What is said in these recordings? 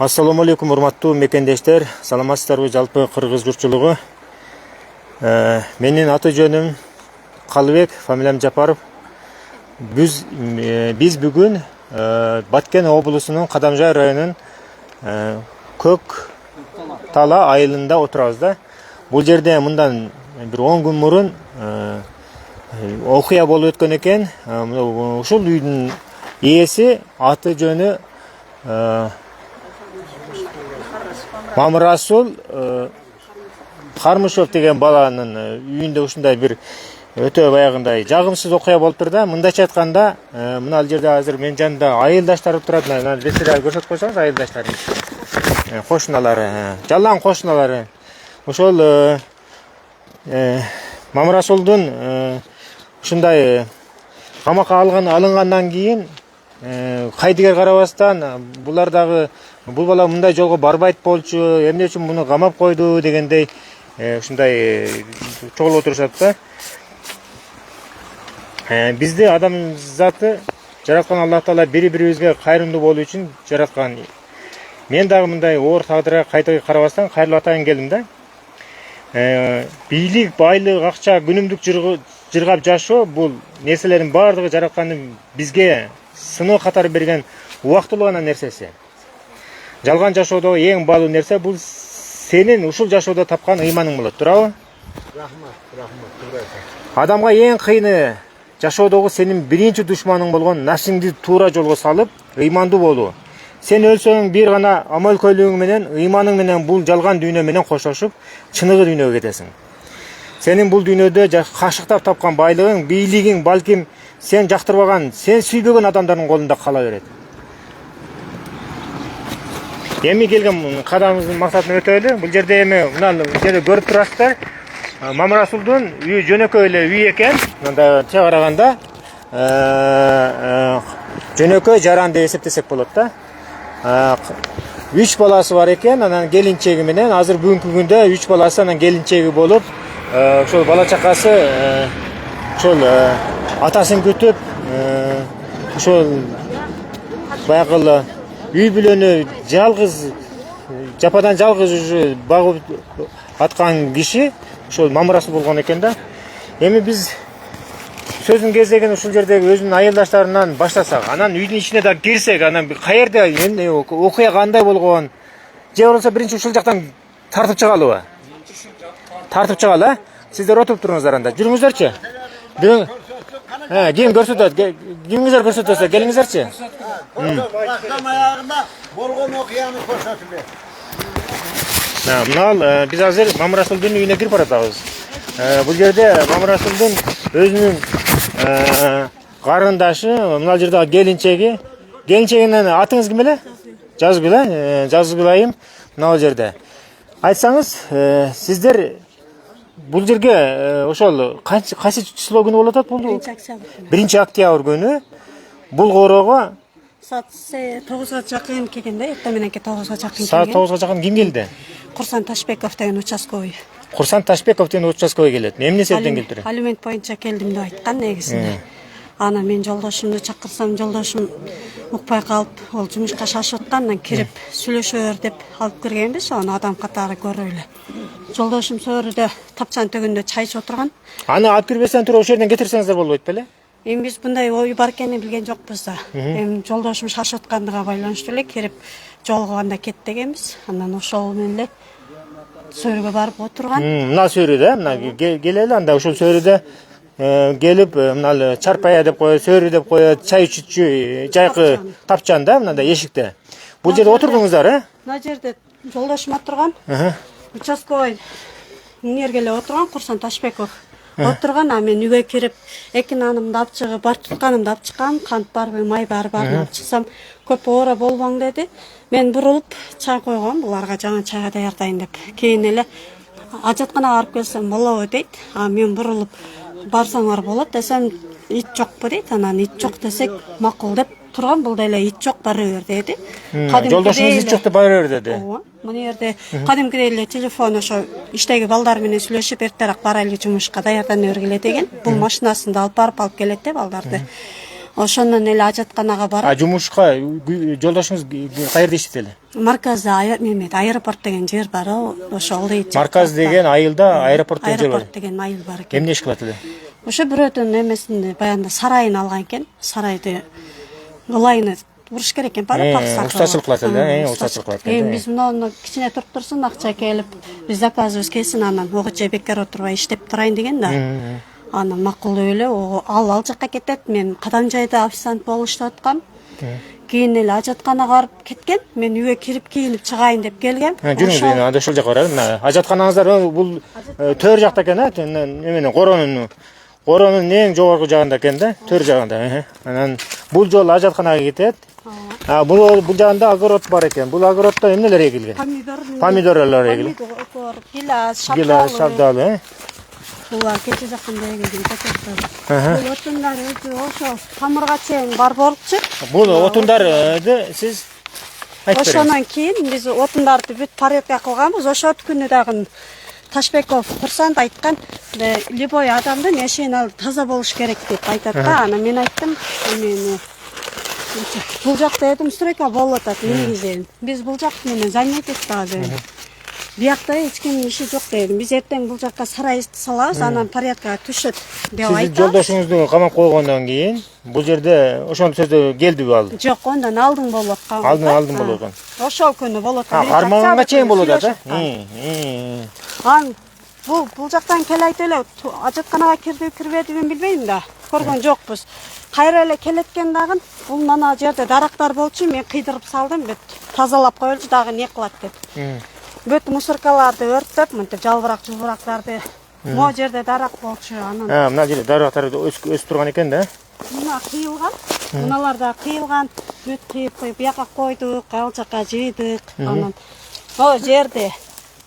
Assalamu alaikum урматтуу мекендештер, саламатсыздарбы жалпы кыргыз журтчулугу. Менин аты жөнүм Калыбек, фамилиям Жапаров. Биз бүгүн Баткен облусунун Кадамжай районунун Көк Тала айылында отурабыз да. Бул жерде мындан бир 10 күн мурун окуя болуп өткөн экен. Ушул үйдүн ээси аты жөнү Мамырасул Кармышев деген баланын үйүндө ушундай бир өтө баягындай жагымсыз окуя болуптур да. Мындайча айтканда, мына жерде азыр менин жанымда айылдаштар турат. Мына бесире көрсөтүп койсоңуз, айылдаштарым. Кошуналары, жалаң кошуналары. Ошол Мамырасулдун ушундай камакка алынгандан кийин кайдыгер карабастан булар дагы бул бала мындай жолго барбайт болчу, эмне үчүн муну камап койду дегендей ушундай чогулуп отурушат да. Бизди адам заты жараткан Аллах Таала бири-бирибизге кайрымдуу болуу үчүн жараткан. Мен дагы мындай оор тагдырга кайдыгер карабастан кайрылып атайын келдим да. Бийлик, байлык, акча, күнүмдүк жыргап жашоо бул нерселердин баардыгы жараткандын бизге сыноо катары берген убактылуу гана нерсеси. Жалган жашоодо эң баалуу нерсе бул сенин ушул жашоодо тапкан ыйманың болот, туурабы? Рахмат. Адамга эң кыйыны жашоодогу сенин биринчи душманың болгон нафсиңди туура жолго салып, ыймандуу болуу. Сен өлсөң бир гана амал көйлөгүң менен, ыйманың менен бул жалган дүйнө менен коштошуп, чыныгы дүйнөгө кетесиң. Сенин бул дүйнөдө кашыктап тапкан байлыгың, бийлигиң балким сен жактырбаган, сен сүйбөгөн адамдардын колунда кала берет. Эми келген кадамыбыздын максатын өтөлү. Бул жерде эми мына жерде көрүп турасыздар. Мамырасулдун үйү жөнөкөй эле үй экен. Мында тие караганда жөнөкөй жаран деп эсептесек болот да. 3 баласы бар экен, анан келинчеги менен азыр бүгүнкү күндө 3 баласы анан келинчеги болуп, ошол бала чакасы ошол атасын күтүп, ошол баягы үй бүлөнү жалгыз жападан жалгыз уже багып аткан киши ошол Мамырасул болгон экен да. Эми биз сөзүн кезеген ушул жердеги өзүнүн айылдаштарынан баштасак, анан үйдүн ичине да кирсек, анан каерде окуя кандай болгон, же болбосо биринчи ушул жактан тартып чыгалыбы? Тартып чыгалы, сиздер отуруп туруңуздар анда. Жүрүңүздөрчү. Ким көрсөтөт? Кимиңиздер көрсөтөсүздөр, келиңиздерчи. Баштам аягында болгон окуяны көрсөтүлөт. Мына биз азыр Мамырасулдун үйүнө кирип баратабыз. Бул жерде Мамырасулдун өзүнүн карындашы, мына жерде келинчеги. Келинчегинин атыңыз ким эле? Жазгүл, Жазгүл айым мына жерде. Айтсаңыз, сиздер бул жерге ошол кайсы число күнү болуп атат бул? 1-октябрь күнү бул корого саат 9-га жакын келгенде, эртең мененки 9-га жакын келген. Саат 9-га жакын ким келди? Курсан Ташбеков деген участковый. Курсан Ташбеков деген участковый келет. Эмне себептен келиптир? Алимент боюнча келдим деп айткан негизинде. Ана мен жолдошумду чакырсам, жолдошум укпай калып, ол жумушка шашып аткандан кирип сүйлөшөр деп алып киргенбиз, аны адам катары көрүп эле. Жолдошум сөрүдө тапчан төгүндө чай ичип отурган. Аны алып кирбестен туруп ошол жерден кетирсеңиздер болбойт беле? Эми биз мындай ой бар экенин билген жокпуз да. Эми жолдошум шашып аткандыга байланыштуу эле кирип жолгоганда кет дегенбиз. Андан ошол менен эле сөрүгө барып отурган. Мына сөрүдө, мына келели анда ошол сөрүдө келип, мына чарпая деп коет, сөрү деп коет, чай ичүүчү жайкы тапчан да, мындай эшикте. Бул жерде отурдуңуздар, Мына жерде жолдошум отурган. Участковый нерге эле отурган, Курсан Ташбеков отурган, а мен үйгө кирип, эки нанымды алып чыгып, бар тутканымды алып чыккам, кант барбы, май барбы алып чыксам, көп оора болбоң деди. Мен бурулуп чай койгом, буларга жаңы чайга даярдайын деп. Кийин эле ажатканага барып келсем болобу дейт. А мен бурулуп барсаңар болот десем, ит жокпу дейт. Анан ит жок десек макул деп турган, бул деле ит жок бара бер деди. Жолдошуңуз ит жок деп бара бер деди. Ооба. Мына жерде кадимкидей эле телефон ошо иштеги балдар менен сүйлөшүп эртерээк барайлы жумушка даярдана бергиле деген. Бул машинасында алып келет деп балдарды. Ошондон эле ажатканага барып, Жумушка жолдошуңуз каерде иштейт эле? марказда аэропорт деген жер бар, ошол дейт. Марказ деген айылда аэропорт деген жер бар. Аэропорт деген айыл бар экен. Эмне иш кылат эле? Ошо бирөөдөн эмесинде баягында сарайын алган экен. Сарайды ылайыны уруш керек экен, Устачылык кылат эле, устачылык кылат экен. Биз муну кичине туруп турсун, акча келип, биз заказыбыз келсин, анан огуча бекер отурбай иштеп турайын деген да. Анан макулдуу эле, ал жакка кетет. Мен Кадамжайда официант болуп иштеп аткам. Кийин эле ажатканага барып кеткен. Мен үйгө кирип кийинип чыгайын деп келгем. Жүрүңүз, мен анда ошол жака барайын. Ажатканаңыздар бул төр жакта экен, эменин коронун эң жогорку жагында экен да, төр жагында. Анан бул жол ажатканага кетет. Бул жагында огород бар экен. Бул огороддо эмнелер эгилген? Помидорлор эгилген. Гилас, шабдалы. Булар кече жакында эгилген пакеттер. Бул отундар ошо тамырга чейин бар болчу. Бул отундарды сиз айтып бериңиз. Ошондан кийин биз отундарды бүт порядка кылганбыз. Ошо күнү дагы Ташбеков курсант айткан, любой адамдын эшигин таза болуш керек деп айтат да. Анан мен айттым, мени бул жакта эдим стройка болуп атат негизи. Биз бул жак менен занятость дагы. Биякта эч кимдин иши жок дедим. Биз эртең бул жакка сарайыбызды салабыз, анан порядкага түшөт деп Сиз айтат. жолдошуңузду камап койгондон кийин бул жерде ошондо сөздө келдиби ал? Жок, ондан алдын болуп аткан. Алдын болуп аткан. Ошол күнү болуп аткан. Кармаганга чейин болуп атат, Бул жактан келет эле ажатканага кирбедигин билбейм да. Көргөн жокпуз. Кайра эле келеткен дагы бул мана жерде дарактар болчу, мен кыйдырып салдым, бүт тазалап коелчу дагы не кылат деп. Бүт мусоркаларды өрттөп, мынтип жалбырак-жулбурактарды. Могу жерде дарак болчу, анан. Мына жерде дарактар өсүп турган экен да. Мына кыйылган. Мыналар да кыйылган. Бүт кыйып коюп, бияка койдук, ал жака жыйдык. Анан о жерде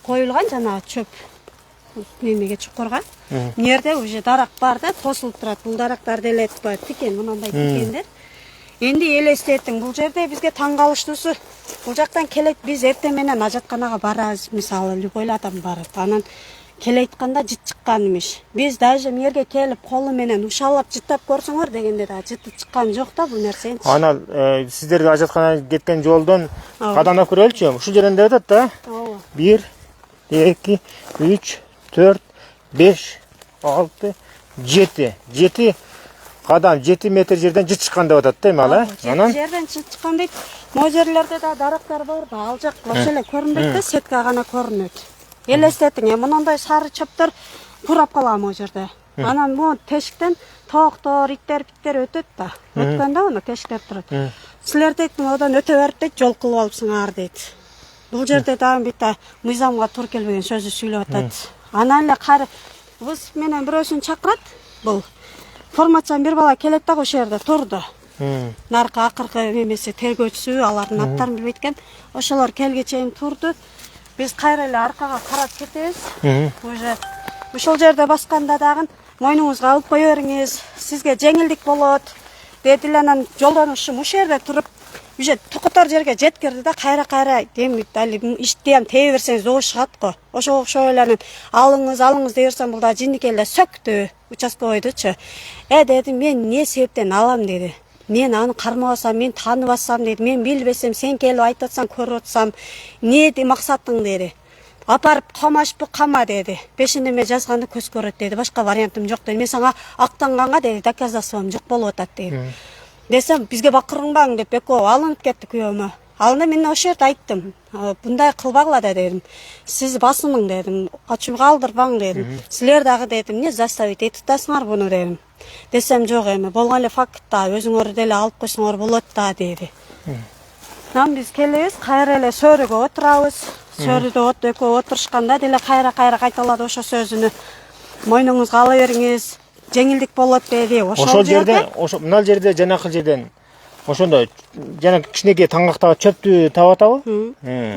коюлган жана чөп немеге чукурга. Нерде уже дарак бар да, тосулуп турат. Бул дарактарды эле тикен, мынандай тикендер. Энди элестеттиң, бул жерде бизге таң калыштуусу, бул жактан келет, биз эртең менен ажатканага барабыз, мисалы любой адам барып, анан келе айтканда жыт чыккан эмиш. Биз даже мерге келип колу менен ушалап жыттап көрсөңөр дегенде да жыты чыккан жок да бул нерсенчи. Анан сиздер ажатканага кеткен жолдон кадамдап көрөлүчү. Ушул жеринде атат да. 1 2 3 4 5 6 7 кадам 7 метр жерден жыт чыккан деп атат да эми ал. Анан жерден жыт чыккан дейт. Могу жерлерде да дарактар бар да, ал жак ошо эле көрүнбөйт да, сетка гана көрүнөт. Элестетиң, мындай сары чөптөр курап калган могу жерде. Анан могу тешиктен тооктор, иттер өтөт да. Өткөндө муну тешиктер турат. Силер дейт, одан өтө берип дейт, жол кылып алыпсыңар дейт. Бул жерде дагы бит мыйзамга туура келбеген сөздү сүйлөп атат. Анан эле кайра биз менен бирөөсүн чакырат. Бул формачан бир бала келет да ошол жерде турду. Наркы акыркы эмеси тергөөчүсү, алардын аттарын билбейт экен. Ошолор келге чейин турду. Биз кайра эле аркага карап кетебиз. Уже ушул жерде басканда дагы мойнуңузга алып кое бериңиз, сизге жеңилдик болот. Дедилер, анан жолдонушум ушул жерде туруп, уже токотор жерге жеткирди да кайра демик дали иштем тее берсеңиз добу чыгат го. Ошо эле алыңыз дей берсем бул да жиндик эле сөктү, участковойдучу. Дедим, мен эмне себептен алам деди. Мен аны кармабасам, мен тааныбасам деди. Мен билбесем, сен келип айтып атсаң, көрүп атсам, эмне максатың деди. Апарып камашпы, кама деди. Пешенеме жазганды көз көрөт деди. Башка вариантым жок деди. Мен сага актанганга деди, доказательством жок болуп атат деди. Десем, бизге бакырыңбаң деп Беков алынып кетти күйөөмө. Алында мен ошол жерде айттым. Мындай кылбагыла да дедим. Сиз басымың дедим. Ачып калдырбаң дедим. Силер дагы дедим, эмне заставить этип атасыңар буну дедим. Десем, жок эми, болгон эле факт да, өзүңөр деле алып койсоңор болот да деди. Нам биз келебиз, кайра эле сөрүгө отурабыз. Сөрүдө экөө отурушканда деле кайра кайталады ошо сөзүнү. Мойнуңузга ала бериңиз, жеңилдик болот деди. Ошол жерде, мына жерде жанакы жерден ошондо жана кичинекей таңгактагы чөптү таап атабы?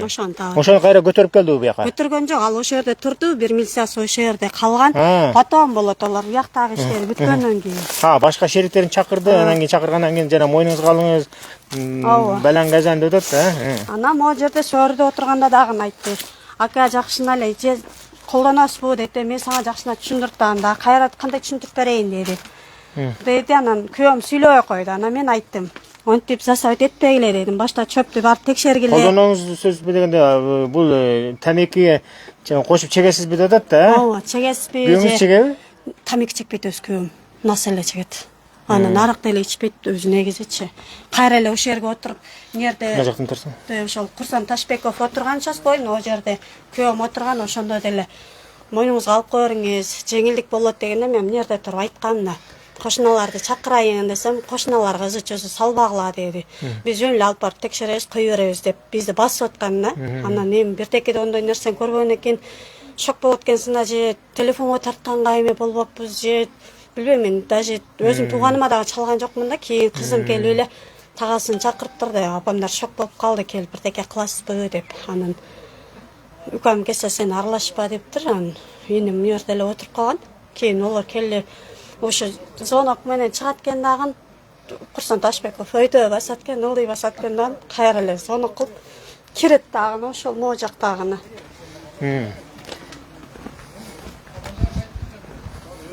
Ошону таап. Ошону кайра көтөрүп келдиби буяка? Көтөргөн жок, ал ошол жерде турду, бир милициясы ошол жерде калган. Потом болот алар бияктагы иштери бүткөндөн кийин. Башка шериктерин чакырды, анан кийин чакыргандан кийин жана мойнуңузга алыңыз, балаң газан деп атат да. Анан могу жерде сөрүдө отурганда дагы айтты. Ака жакшына эле колдоносузбу деди. Мен сага жакшына түшүндүрүп атам да, кайра кандай түшүндүрүп берейин деди. Deydi, anан köyüm süylöy koydu. Ana men ayttım. Онтип засабат этпегиле дедим. Башта чөптү барып текшергиле. Колдонуңуз сөз дегенде бул тамекиге кошуп чегесизби деп атат да? Ооба, чегесизби? Күйөөңүз чегеби? Тамеки чекпейт өз күйөөм. Нас эле чегет. Анан арак деле ичпейт өзү негизичи. Кайра эле ошол жерге отуруп, эмнерде Мына жактан турсун. ошол Курсан Ташбеков отурган участкой, о жерде күйөөм отурган, ошондо деле мойнуңузга алып коюңуз, жеңилдик болот дегенде мен эмнерде туруп айткам да. Кошуналарды чакырайын десем, кошуналар кызычөсү салбагыла деди. Биз жөн эле алып барып текшеребиз, кое беребиз деп бизди басып аткан да. Анан эми биртекеде ондой нерсени көрбөгөн экен, шок болуп экенсиң же телефонго тартканга эме болбоппуз же билбейм, мен даже өзүм тууганыма дагы чалган жокмун да. Кийин кызым келип эле тагасын чакырып турду. Апамдар шок болуп калды, келип биртеке кыласызбы деп. Анан үкам келсе сен аралашпа дептир. Анан энем мына жерде эле отуруп калган. Кийин олар келип ошо звонок менен чыгат экен дагы. Курсан Ташбеков өйдө басат экен, ылдый басат экен дагы. Кайра эле звонок кылып кирет дагы ошол могу жактагына.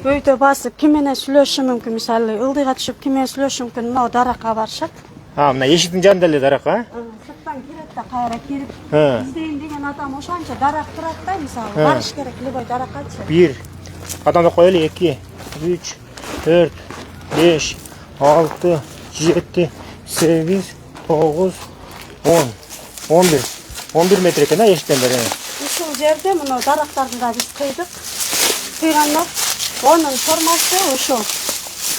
Өйдө басып ким менен сүйлөшүшү мүмкүн, мисалы ылдыйга түшүп ким менен сүйлөшүшү мүмкүн, мына даракка барышат. Мына эшиктин жанында эле дарак, а? Сырттан кирет да кайра кирип издейин деген адам ошончо дарак турат да, мисалы барыш керек любой дараккачы. 1 адамды коелу, 2 3 4 5 6 7 8 9 10 11 метр экен да эшиктен бери. Ушул жерде мына дарактарды да биз кыйдык. Кыйганда онун формасы ушул.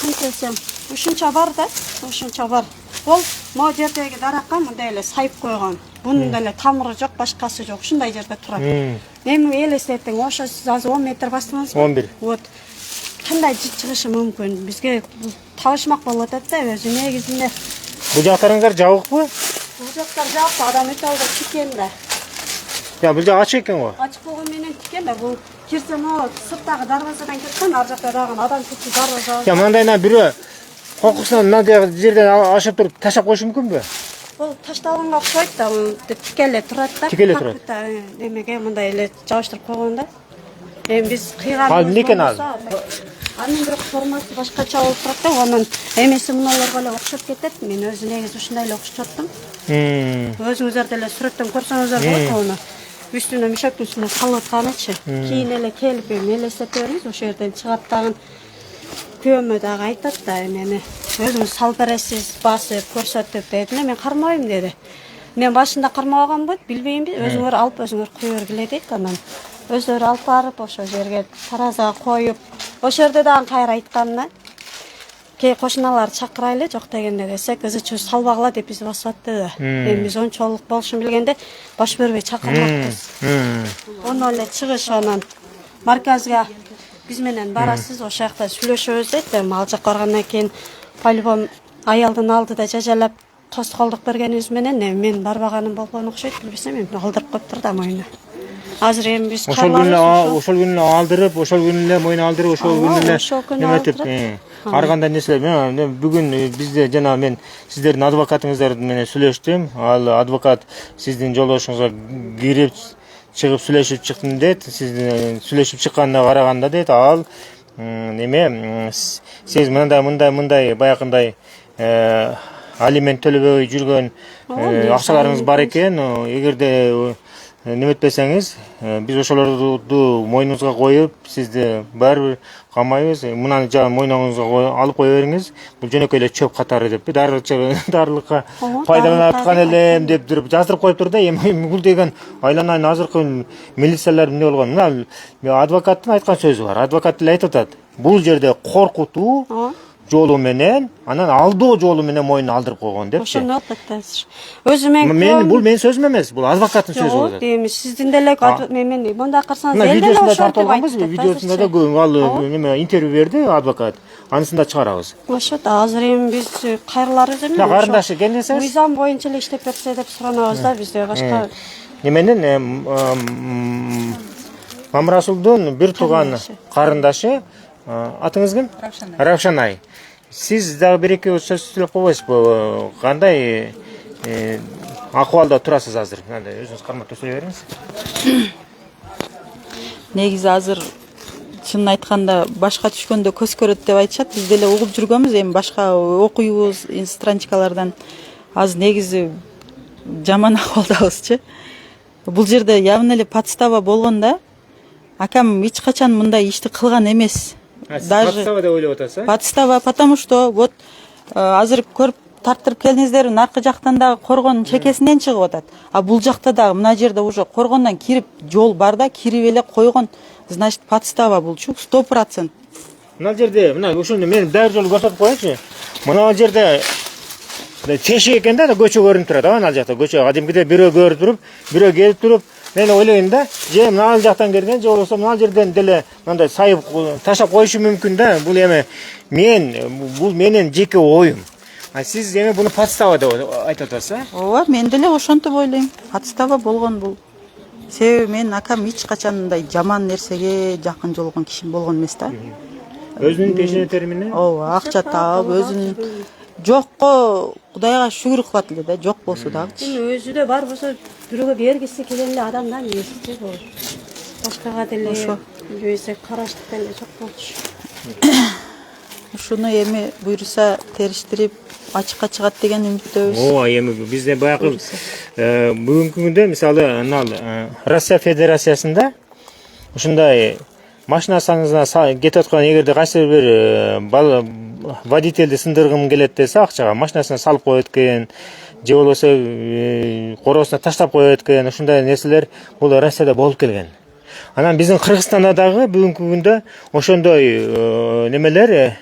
Кантесем ушунча бар да, ушунча бар. Ол могу жердеги даракка мындай эле сайып койгон. Бунун деле тамыры жок, башкасы жок. Ушундай жерде турат. Эми элестетиң, ошо сиз азыр 10 метр бастыңызбы? 11. Вот. Кандай чыгышы мүмкүн? Бизге табышмак болуп атат да, өзү негизинде. Бул жактарыңыздар жабыкпы? Бул жактар жабык, адам өтө алда тикен да. Я, бул жак ачык экен го. Ачык болгон менен тикен да, бул кирсем о сырттагы дарбазадан кеткен, ар жакта дагы адам кетти дарбаза. Я, мындайынан бирөө коркусунан мындай жерден ашып туруп таштап коюшу мүмкүнбү? Бул ташталганга окшойт да, тикеле турат да. Тикеле турат. Демеге мындай эле жабыштырып койгон да. Эми биз кыйган. Ал эмне экен ал? Анын бирок формасы башкача болуп турат да, анын эмеси мыналарга эле окшоп кетет. Мен өзү негизи ушундай эле окшоттум. Өзүңүздөр деле сүрөттөн көрсөңүздөр болот аны. Үстүнө мишөктүн үстүнө салып атканычы. Кийин эле келип элестетип бериңиз, ошол жерден чыгат дагы. Күйөөмө дагы айтат да, мени өзүңүз салып бересиз, басып көрсөтүп деди. Мен кармайм деди. Мен башында кармабаганбы, билбеймби, өзүңөр алып өзүңөр кое бергиле дейт. Анан өздөрү алып барып ошол жерге таразага коюп, ошол жерде дагы кайра айткан да. Кей кошуналарды чакырайлы, жок дегенде десек, кызычы салбагыла деп бизди басып атты да. Эми биз ончолук болушун билгенде баш бербей чакырмакпыз. Ону эле чыгыш анан марказга биз менен барасыз, ошол жакта сүйлөшөбүз дейт. Ал жакка баргандан кийин по-любому аялдын алдыда жажалап тоскоолдук бергенибиз менен мен барбаганым болгон окшойт, билбесем эми алдырып коюптур да мойну. Азыр эми биз ошол күнү алдырып, ошол күнү эле мойну алдырып, ошол күнү эле неметип, ар кандай нерселер. Мен бүгүн бизде жана мен сиздердин адвокатыңыздар менен сүйлөштүм. Ал адвокат сиздин жолдошуңузга кирип чыгып сүйлөшүп чыктым дейт. Сиздин сүйлөшүп чыкканына караганда дейт, ал неме сиз мындай баягындай алимент төлөбөй жүргөн акчаларыңыз бар экен. Эгерде неметпесеңиз, биз ошолорду мойнуңузга коюп, сизди баары бир камайбыз. Мынаны мойнуңузга алып кое бериңиз. Бул жөнөкөй эле чөп катары деп, дарылыкка пайдаланып аткан элем деп туруп жаздырып коюптур да. Эми бул деген айланайын азыркы милициялар эмне болгон? Мына адвокаттын айткан сөзү бар. Адвокат эле айтып атат. Бул жерде коркутуу жолу менен, анан алдоо жолу менен мойнун алдырып койгон депчи. Ошону атат азыр. Өзү мен бул менин сөзүм эмес, бул адвокаттын сөзү болот. Жок, эми сиздин деле мен мындай карасаңыз эле видеосунда тартылганбыз, видеосунда да ал неме интервью берди адвокат. Анысында чыгарабыз. Ошо да азыр эми биз кайрыларыбыз эми. Карындашы келдиңиз? Мыйзам боюнча эле иштеп берсе деп суранабыз да, бизде башка. Неменен Мамрасулдун бир тууган карындашы, атыңыз ким? Равшанай. Сиз дагы бир-эки сөз сүйлөп койбойсузбу? Кандай акыбалда турасыз азыр? Өзүңүз кармап сөйлөй бериңиз. Негизи азыр чынын айтканда башка түшкөндө көз көрөт деп айтышат. Биз деле угуп жүргөнбүз, эми башка окуйбуз страничкалардан аз негизи жаман акыбалдабызчы. Бул жерде явно эле подстава болгон да. Акам эч качан мындай ишти кылган эмес. Даже подстава деп ойлоп атасыз? Подстава, потому что вот азыр көрүп тартырып келдиңиздер, наркы жактан дагы коргон чекесинен чыгып атат. А бул жакта дагы мына жерде уже коргондон кирип жол бар да, кирип эле койгон. Значит, подстава булчу 100%. Мына жерде, мына ошондо мен дагы жолу көрсөтүп коеюнчу. Мына жерде тешик экен да, көчө көрүнүп турат. Анал жакта көчө кадимкиде бирөө көрүп туруп, бирөө келип туруп, мен ойлойм да, же мына жактан келген, же болбосо мына жерден деле мындай сайып таштап коюшу мүмкүн да. Бул эми бул менин жеке оюм. А сиз эми буну подстава деп айтып атасыз, а? Ооба, мен деле ошентип ойлойм. Подстава болгон бул. Себеби мен акам эч качан мындай жаман нерсеге жакын жолгон киши болгон эмес да. Өзүнүн пешенетери менен? Ооба, акча таап, өзүнүн жокко Кудайга шүгүр кылат эле да, жок болсо дагычы. Өзүдө бар болсо бирөөгө бергиси келген эле адамдан эмес бул. Башкага деле жөөсө караштык деле жок болчу. Ушуну эми буйруса териштирип ачыкка чыгат деген үмүттөбүз. Ооба, эми бизде баягы бүгүнкү күндө мисалы анал Россия Федерациясында ушундай машинасыңыздан кетип аткан, эгерде кайсы бир водительди сындыргым келет десе, акчага машинасына салып коет экен, же болбосо короосуна таштап коет экен, ушундай нерселер бул Россияда болуп келген. Анан биздин Кыргызстанда дагы бүгүнкү күндө ошондой немелер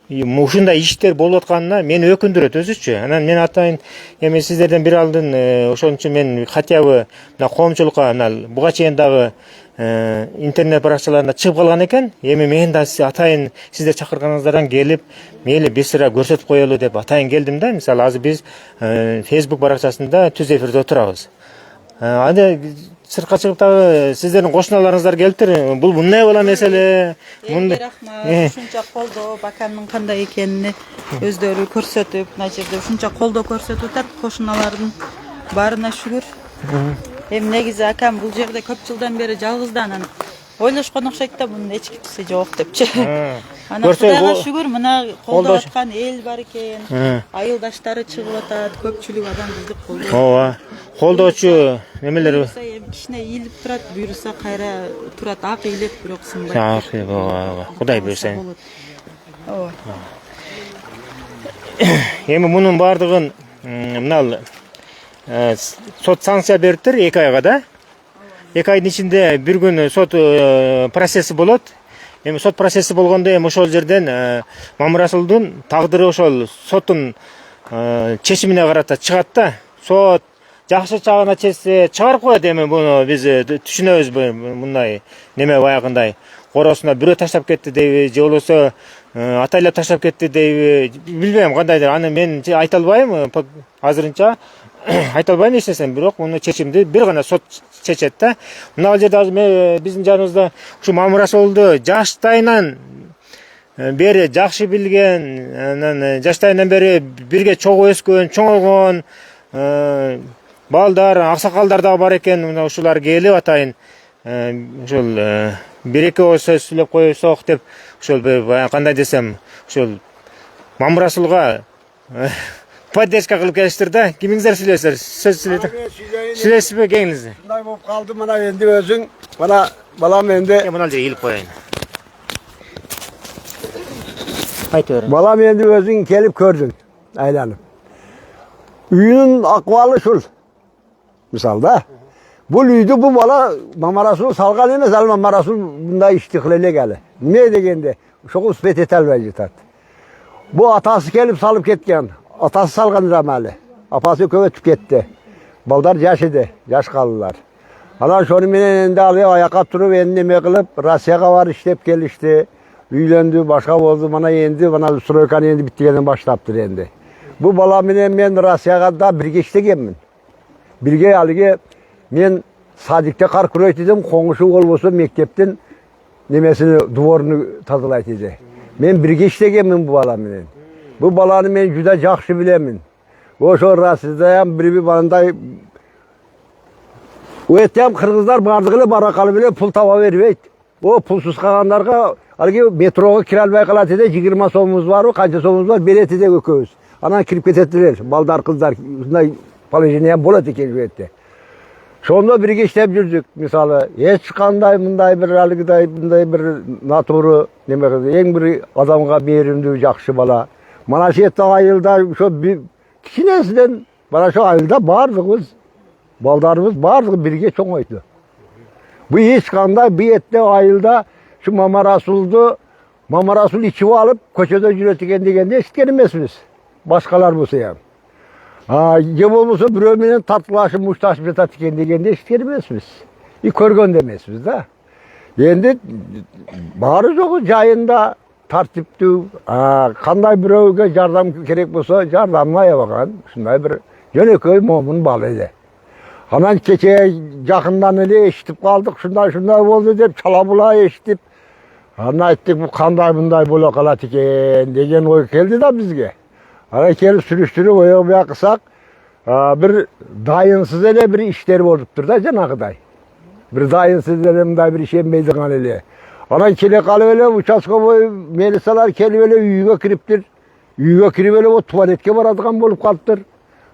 ушундай иштер болуп атканына мени өкүндүрөт өзүчү. Анан мен атайын эми сиздерден бир алдын ошон үчүн мен хотя бы мына коомчулукка анал буга чейин дагы интернет баракчаларында чыгып калган экен. Эми мен да атайын сиздер чакырганыңыздардан келип, мейли бир сыра көрсөтүп коелу деп атайын келдим да. Мисалы азыр биз Facebook баракчасында түз эфирде отурабыз. Анда сыртка чыгып дагы сиздердин кошуналарыңыздар келиптир. Бул мындай бала меселе. Мындай рахмат. Ушунча колдоп, акамдын кандай экенин өздөрү көрсөтүп, мына жерде ушунча колдоо көрсөтүп атат кошуналардын баарына шүгүр. Эми негизи акам бул жерде көп жылдан бери жалгыз да, анан ойлошкон окшойт да, мунун эч кимиси жок депчи. Анан Кудайга шүгүр, мына колдоп аткан эл бар экен, айылдаштары чыгып атат, көпчүлүк адам бизди колдойт. Ооба, колдоочу немелер кичине ийилип турат, буйруса кайра турат, ак ийилет, бирок сынбайт. Ак, ооба, Кудай буйруса. Ооба. Эми мунун баардыгын мына сот санкция бериптир 2 айга да. 2 айдын ичинде бир күн сот процесси болот. Эми сот процесси болгондо эми ошол жерден Мамырасулдун тагдыры ошол соттун чечимине карата чыгат да. Сот жакшы чагына чечсе чыгарып коет. Эми буну биз түшүнөбүз, мындай неме баягындай короосуна бирөө таштап кетти дейби, же болбосо атайлап таштап кетти дейби, билбейм кандайдыр. Аны мен айта албайм азырынча. Айта албайм эч нерсени, бирок муну чечимди бир гана сот чечет да. Мына жерде азыр биздин жаныбызда ушу Мамырасулду жаштайынан бери жакшы билген, анан жаштайынан бери бирге чогуу өскөн, чоңойгон балдар, аксакалдар да бар экен. Мына ушулар келип атайын ошол бир-эки ооз сөз сүйлөп коесок деп, ошол кандай десем, ошол Мамырасулга поддержка кылып келиштир да. Кимиңиздер сүйлөйсүздөр? Сөз сүйлөйт. Сүйлөйсүзбү кеңиңиз? Мындай болуп калды, мына энди өзүң, мына балам энди. Мына жерге ийилип коеюн. Айта бер. Балам энди өзүң келип көрдүң, айланып. Үйүнүн акыбалы ушул. Мисалда, бул үйдү бул бала Мамырасул салган эмес, ал Мамырасул мындай ишти кыла элек эле. Эмне дегенде, ошого испет эте албай жатат. Бу атасы келип салып кеткен. Atası salgan ramali. Apası követip gitti. Balдар жаш edi. Жаш kaldılar. Ana şonu menen endi alıyor, ayakta turup endi neme kılıp Rusya'ya var işlep gelişti. Üylöndü, başka oldu. Bana endi, bana Stroykan endi bittigenden başlaptır endi. Bu bala menen men Rusya'ya da birge iştegenmin. Birge alıge men Sadik'te kar kuroyt dedim. Koңuşu olbosu mektepten nemesini, duvarını tadılayt dedi. Men birge iştegenmin bu bala menen. Bu balanı men juda jakşı bilemin. Oşo Rusya'da bir banday Öğretmen Kırgızlar bardığıyla barakalı bile pul tava vermeydi. O pulsuz kalanlarga halbuki metroga kire almay kalat ede 20 so'mumuz var, kança so'mumuz var, bilet ede ököz. Anan kirip ketetiler, baldar kızlar, bunday palajiniyen bolat eken jüvette. Şonda birge işlep жүрдük misалы. Hiç kanday bunday bir halgiday bunday bir naturu neme en bir adamga merimdүү jakşı bala. Mana şu ettan ayılda şu bir kiçinesinden bana şu ayılda bardığımız baldarımız bardığı birge çoğoydu. Bu hiç kanday bir ette ayılda şu Mama Rasul içivi alıp köşede jüretiken degende eşitken emesmiz. Başkalar bu yani. Ya olmasa birömenen tatlılaşıp muştaşıp jatat degende eşitken emesmiz. Körgön demesmiz da. Endi bari jogu jayında tartiptүү, kanday biröөгө jardam kerek bolsa jardamlaya bakan. Şunday bir jönököy momun bal edi. Anan keçe yakından ele eşitip kaldık, şunday oldu deyip çalabula eşitip. Ana ettik bu kanday bunday bola kalat eken degen oy geldi da bizge. Ana kelip sürüştürüp oya buya kısak bir dayınsız ele bir işleri boluptur da janagıday. Bir dayınsız ele bunday bir işenmeydi kan ele. Ana kele kalıp ele uçaskoboy melisalar kelip ele uyuga kiriptir. Uyuga kirip ele o tuvaletke baradıgan bolup kalıptır.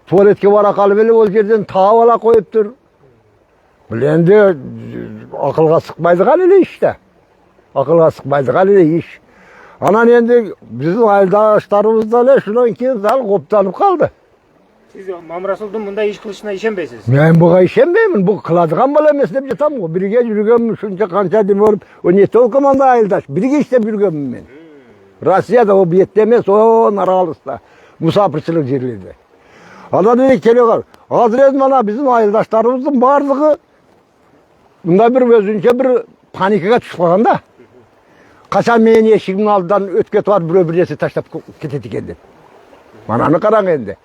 Tuvaletke bara kalıp ele o yerden tağa ala koyuptur. Bilendi akılga sıkmaydı kan ele işte. Akılga sıkmaydı kan ele iş. Anan endi bizim ayıldaşlarımızda ele şundan keyin zal koptanıp kaldı. Siz Mama Rasul'dun bunday iş kılışına işenbeysiz. Men buga işenmeymin. Bu kıladıgan bala emes dep jatam go. Birge jürgem şunca kança dem olup o nete o komanda ayıldaş. Birge işlep jürgem men. Rossiyada o biyette emes, o Naralısta. Musafirçilik yerlerde. Ana dedi keliyor. Hazır mana bizim ayıldaşlarımızın barlığı bunda bir özünce bir panikaya düşüp kalganda. Kaçan meni eşiğimin aldıdan ötket var bir birisi taşlap keteti kendi. Mananı karan endi.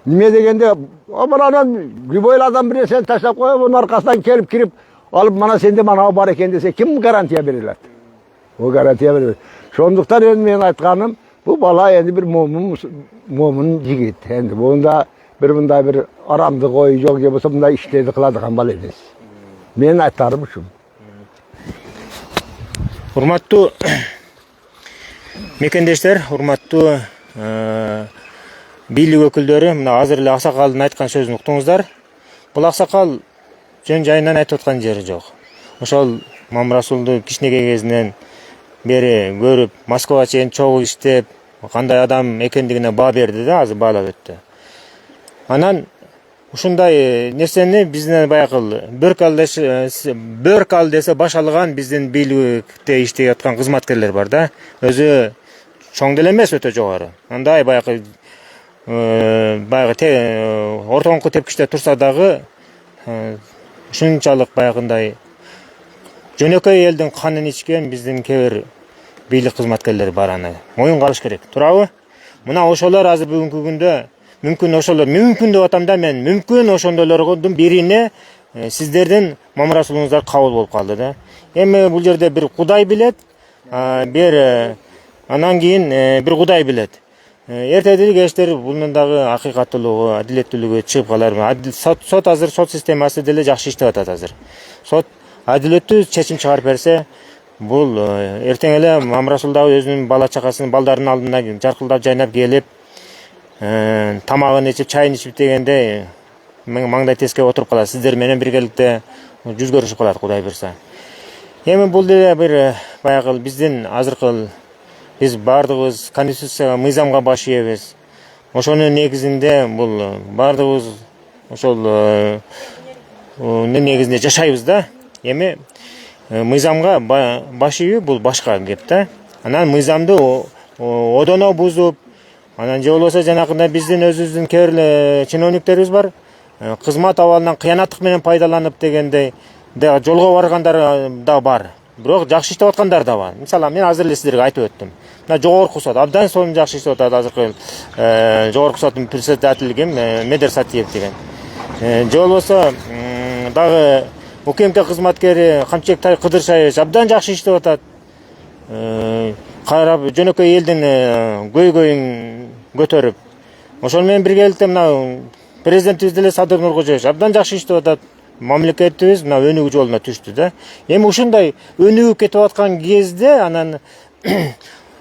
Nime degende aman anan güboylu adam birisi sen taşlap koyup onun arkasından kelip kirip alıp mana sende mana bar eken dese kim garantiya verirler? O garantiya verir. Şonduktan endi men aytkaным bu bala endi bir momun jigit. Endi bunda bir bunday bir aramdı koyu yok ya bolsa bunday işlerdi kıladigan bala emes. Men aytarım şu. Урматтуу мекендештер, урматтуу бийлик өкүлдөрү, мына азыр эле аксакалдын айткан сөзүн уктуңуздар. Бул аксакал жөн жайынан айтып аткан жери жок. Ошол Мама Расулду кичинекей кезинен бери көрүп, Москвага чейин чогуу иштеп, кандай адам экендигине баа берди да, азыр баалап өттү. Анан ушундай нерсени биздин баягы бөрк ал десе баш алган биздин бийликте иштеп аткан кызматкерлер бар да. Өзү чоң деле эмес, өтө жогору. Андай баягы ортоңку тепкичте турса дагы ушунчалык баягындай жөнөкөй элдин канын ичкен биздин кээ бир бийлик кызматкерлери бар, аны моюнга алыш керек. Туурабы? Мына ошолор азыр бүгүнкү күндө мүмкүн деп атам да, мен мүмкүн ошондойлордун бирине сиздердин Мама Расулуңуздар кабыл болуп калды да. Эми бул жерде бир Кудай билет, анан кийин бир Кудай билет. Эртедиги кештер бунун дагы акыйкаттуулугу, адилеттүүлүгү чыгып калар. Сот азыр сот системасы деле жакшы иштеп атат азыр. Сот адилеттүү чечим чыгарып берсе, бул эртең эле Мама Расул дагы өзүнүн бала чакасынын балдарынын алдына жаркылдап жайнап келип, тамагын ичип, чайын ичип дегенде маңдай теске отуруп калат. Сиздер менен биргеликте жүз көрүшүп калат, Кудай буйрса. Эми бул деле бир баягы биздин азыркы биз бардыгыбыз конституцияга, мыйзамга баш ийебиз. Ошонун негизинде бул бардыгыбыз ошол негизинде жашайбыз да. Эми мыйзамга баш ийүү бул башка кеп да. Анан мыйзамды одоно бузуп, анан же болбосо жанакындай биздин өзүбүздүн кээ бир чиновниктерибиз бар. Кызмат абалынан кыянаттык менен пайдаланып дегендей жолго баргандар да бар. Бирок жакшы иштеп аткандар да бар. Мисалы мен азыр эле сиздерге айтып өттүм. Мына жогорку сот абдан сонун жакшы иштеп атат азыркы жогорку соттун председатели ким? Медер Сатиев деген. Же болбосо дагы УКМК кызматкери Камчек Кыдыршаевич абдан жакшы иштеп атат. Карап жөнөкөй элдин көйгөйүн көтөрүп. Ошол менен биргеликте мына президентибиз деле Садыр Нуркожоевич абдан жакшы иштеп атат. мамлекетибиз мына өнүгүү жолуна түштү да. Эми ушундай өнүгүп кетип аткан кезде анан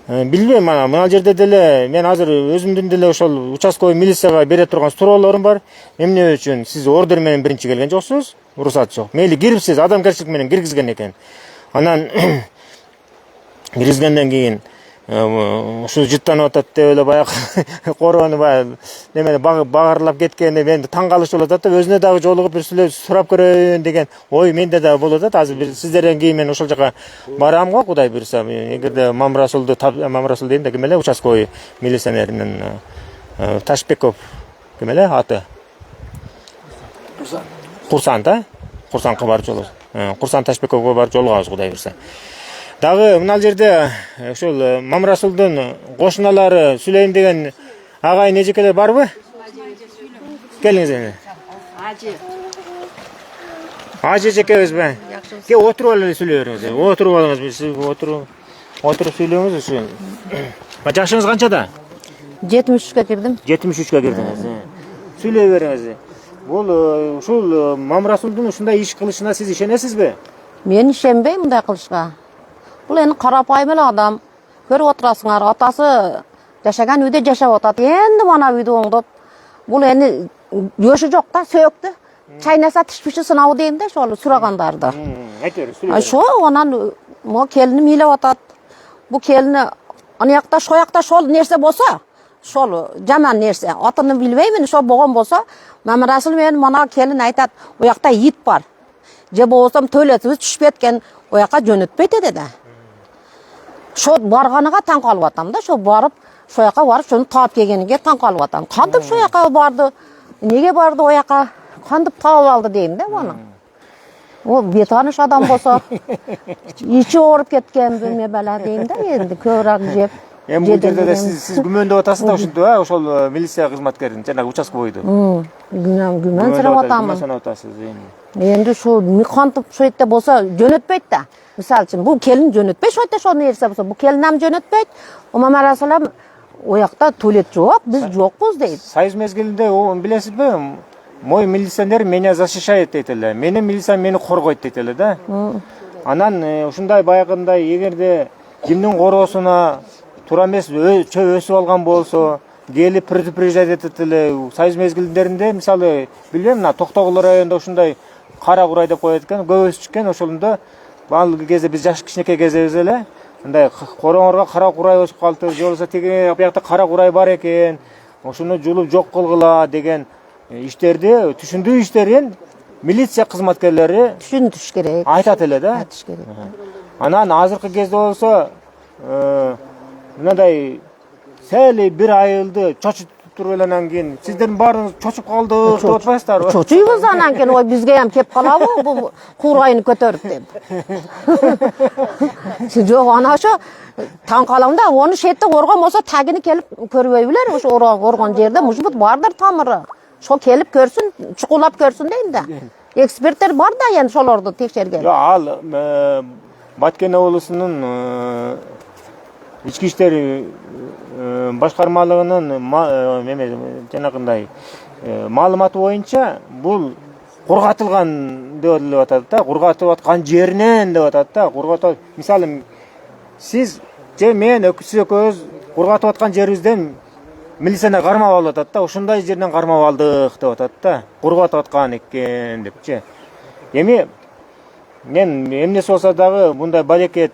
билбейм, мына жерде деле мен азыр өзүмдүн деле ошол участковый милицияга бере турган суроолорум бар. Эмне үчүн сиз ордер менен биринчи келген жоксуз? Уруксат жок. Мейли кирип адамгерчилик менен киргизген экен. Анан киргизгенден кийин ушу жыттанып атат деп эле баягы короону баягы немени багарлап кеткени менде таң калыш болуп атат да, өзүнө дагы жолугуп бир сурап көрөйүн деген ой менде дагы болуп атат. Азыр бир сиздерден кийин мен ошол жака барам го, Кудай буйруса. Эгерде Мамрасул дейм да, ким эле участковый милиционеринин Ташбеков ким эле аты? Курсан да? Курсанга барып жолугабыз. Курсан Ташбековго барып жолугабыз, Кудай буйруса. Дагы мына жерде ошол Мамрасулдун кошуналары Сүлейм деген агайын эжекелер барбы? Келиңиз эми. Ажы эжекебизби? Ке отуруп эле сүйлөй бериңиз. Отуруп алыңыз, сиз отуруп сүйлөңүз ушу. Жашыңыз канчада? 73-ке кирдим. 73-ке кирдиңиз. Сүйлөй бериңиз. Бул ушул Мамрасулдун ушундай иш кылышына сиз ишенесизби? Мен ишенбейм мындай кылышка. Бул эми карапайым эле адам. Көрүп отурасыңар, атасы жашаган үйдө жашап атат. Энди мана үйдү оңдоп. Бул эми жөшү жок да, сөктү. Чайнаса тишпиши сынабы дейм да, ошол сурагандарды. Айтыр, сүйлөй. Ошо анан мо келиним ыйлап атат. Бу келини анакта шоякта шол нерсе болсо, шол жаман нерсе. Атын билбеймин, ошо болгон болсо, Мамрасул менен мана келин айтат, оякта ит бар. Же болсом төлөтүбүз түшүп кеткен, оякка жөнөтпөйт деди да. Шо барганыга таң калып атам да, шо барып, шоякка барып, шону таап келгениге таң калып атам. Кантип шоякка барды? Неге барды оякка? Кантип таап алды дейм да муну. О, бетаныш адам болсо, ичи ооруп кеткен билме бала дейм да, энди көбүрөөк жеп. Эми бул жерде да сиз күмөндөп атасыз да ушинтип, ошол милиция кызматкерин, жанагы участковойду. Күмөн сырап атамын. Санап атасыз эми. Енді шо кантип шойтта болса жөнөтпөйт да. Мисалы үчүн бул келин жөнөтпөй шойтта шону нерсе болсо, бул келинам жөнөтпөйт. Мамрасулам оякта туалет жок, биз жокпуз дейт. Союз мезгилинде билесизби? Мой милиционер меня защищает дейт эле. Менин милициям мени коргойт дейт эле да. Анан ушундай баягындай эгерде кимдин короосуна туура эмес чөп өсүп алган болсо, келип предупреждать этет эле. Союз мезгилдеринде мисалы билбейм, мына Токтогул районунда ушундай кара курай деп коет экен, көбөсү чыккен. Ошондо ал кезде биз жаш кичинекей кезебиз эле. Мындай корооңорго кара курай өсүп калды, же болбосо тиги биякта кара курай бар экен. Ошону жулуп жок кылгыла деген иштерди, түшүндүү иштерин милиция кызматкерлери Түшүнүш керек. айтат эле да. Айтыш керек. Анан азыркы кезде болсо мындай сәл бир айылды чочуп туруп эле анан кийин сиздердин баарыңыз чочуп калдык деп атпайсыздарбы? Чочуйбуз анан кийин, ой бизге ham кеп калабы бул курайын көтөрүп деп. Жок, ана ошо таң калам да, ону шетте оргон болсо тагини келип көрбөй билер, ошо оргон жерде мужбут бардыр тамыры. Шо келип көрсүн, чукулап көрсүн дейм да. Эксперттер бар да эми шолорду текшерген. Жок, ал Баткен облусунун ички иштер башкармалыгынын жанагындай маалыматы боюнча бул кургатылган деп атат да, кургатып аткан жеринен деп атат да. Кургатып, мисалы сиз же мен сиз экөөбүз кургатып аткан жерибизден милицияны кармап алып атат да, ушундай жерден кармап алдык деп атат да. Кургатып аткан экен депчи. Эми мен эмнеси болсо дагы мындай балекет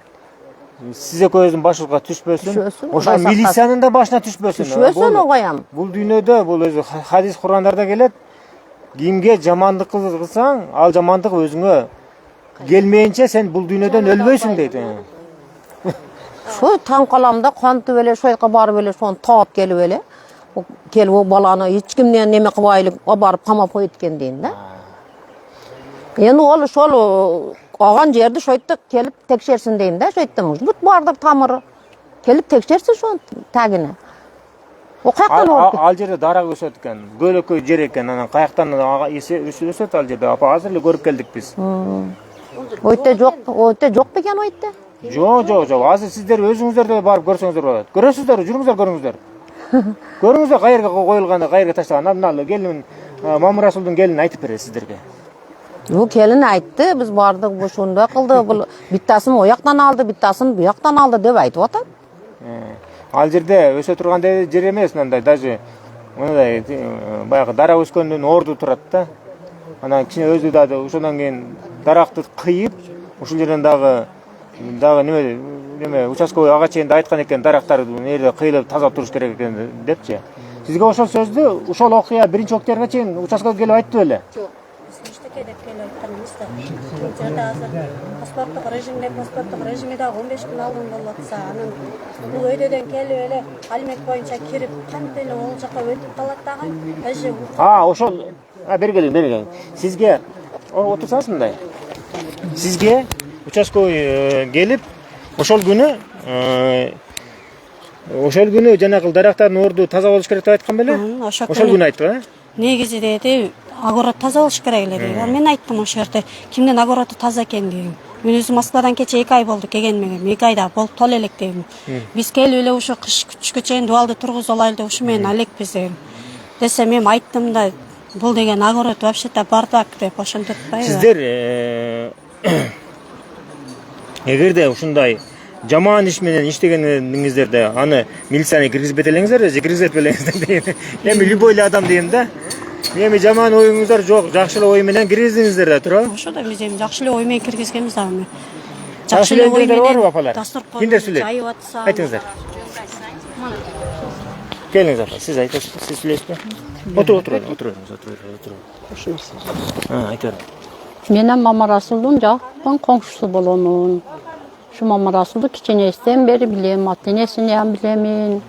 сиз экөөбүздүн башыбызга түшпөсүн. Ошо милициянын да башына түшпөсүн. Түшпөсүн огоям. Бул дүйнөдө бул өзү хадис Курандарда келет. Кимге жамандык кылсаң, ал жамандык өзүңө келмейинче сен бул дүйнөдөн өлбөйсүң дейт. Шо таң каламда кантип эле шойка барып эле шону таап келип эле. Келип о баланы эч кимден неме кылбайлык барып камап коет экен дейм да. Эми ол ошол алган жерди шойтта келип текшерсин дейм да, шойтта мужбут бардыр тамыры. Келип текшерсин шону тагини. О каяктан болуп? Ал жерде дарак өсөт экен, көлөкөй жер экен. Анан каяктан өсөт ал жерде? Апа азыр эле көрүп келдик биз. Ойте жок бекен ойте? Жок. Азыр сиздер өзүңүздөр деле барып көрсөңүздөр болот. Көрөсүздөр, жүрүңүздөр көрүңүздөр. Көрүңүздөр кайерге коюлганы, кайерге таштаганы. Мына келин Мамрасулдун келини айтып берет сиздерге. Bu kelin aytdı, biz bardık, bu şunda kıldı, bu bittasını o yaktan aldı, bittasını bu yaktan aldı dep aytıp atat. Ал жерде өсө тургандай жер эмес, мындай даже мындай баягы дара өскөндөн орду турат да. Анан кичине өзү дагы ошондон кийин даракты кыйып, ушул жерден дагы неме участковый ага чейин да айткан экен, дарактарды нерде кыйылып тазалап туруш керек экен депчи. Сизге ошол сөздү, ошол окуя биринчи октябрга чейин участковый келип айтты беле? Иштеке деп келип айтканыбыз да. Бул жерде азыр паспорттук режимде 15 күн алдын болуп атса, анан бул өйдөдөн келип эле алимент боюнча кирип, кантип эле ол жака өтүп калат дагы. Даже Ошол бери келиң. Сизге отурсаңыз мындай. Сизге участковый келип, ошол күнү жанагы дарактардын орду таза болуш керек деп айткан беле? Ошол күнү айтты, негизи деди, огород таза болуш керек эле деди. Мен айттым ошол жерде, кимдин огороду таза экен дедим. Мен өзүм Москвадан кече 2 ай болду келгениме, 2 айда болуп тол элек дедим. Биз келип эле ушу кыш күчкө чейин дубалды тургузуп алайлы деп ушу менен элекпиз дедим. Десе мен айттым да, бул деген огород вообще-то бардак деп ошентип атпайбы. Сиздер эгерде ушундай жаман иш менен иштегениңиздерде аны милицияны киргизбете элеңиздер же киргизбете элеңиздер дейм. Эми любой адам дейм да. Эми жаман оюңуздар жок, жакшы эле ой менен киргиздиңиздер да, туурабы? Ошо да биз эми жакшы эле ой менен киргизгенбиз дагы. Жакшы эле ой менен апалар. Кимдер сүйлөйт? Жайып атса. Айтыңыздар. Келиңиз апа, сиз айтасыз, сиз сүйлөйсүзбү? Отуруңуз. Айтыңыз. Менен Мамарасулдун жакын коңшусу боломун. Şu Mamarasuldu kiçinesinden beri bilem, ata-enesini ham bilemin.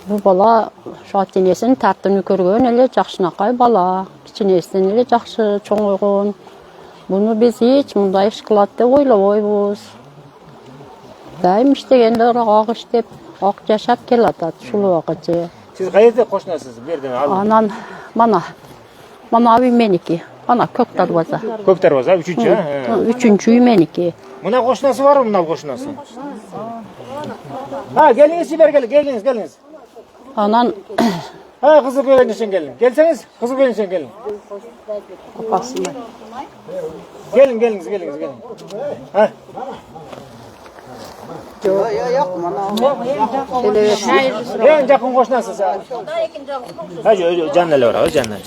Bu bala şu ata-enesini tartını körgön ele jakşınakay bala. Kiçinesinden ele jakşı çoğuygun. Bunu biz hiç mınday iş kılat dep oylaboybuz. Daim iştegenler ak iştep, ak yaşap kelatat şul vakitçe. Siz kayerде koşunasınız? Berden Anan mana abi meniki. Ana kök darvaza. Kök darvaza, üçüncü ha? Üçüncü meniki. Mına koşunası var mı mına koşunası? Geliniz siber geliniz. Anan Kızıl Gölü'nün için gelin. Gelseniz Kızıl Gölü'nün için gelin. Apasında. Geliniz. Ha? En yakın koşunası. Canlı var, canlı.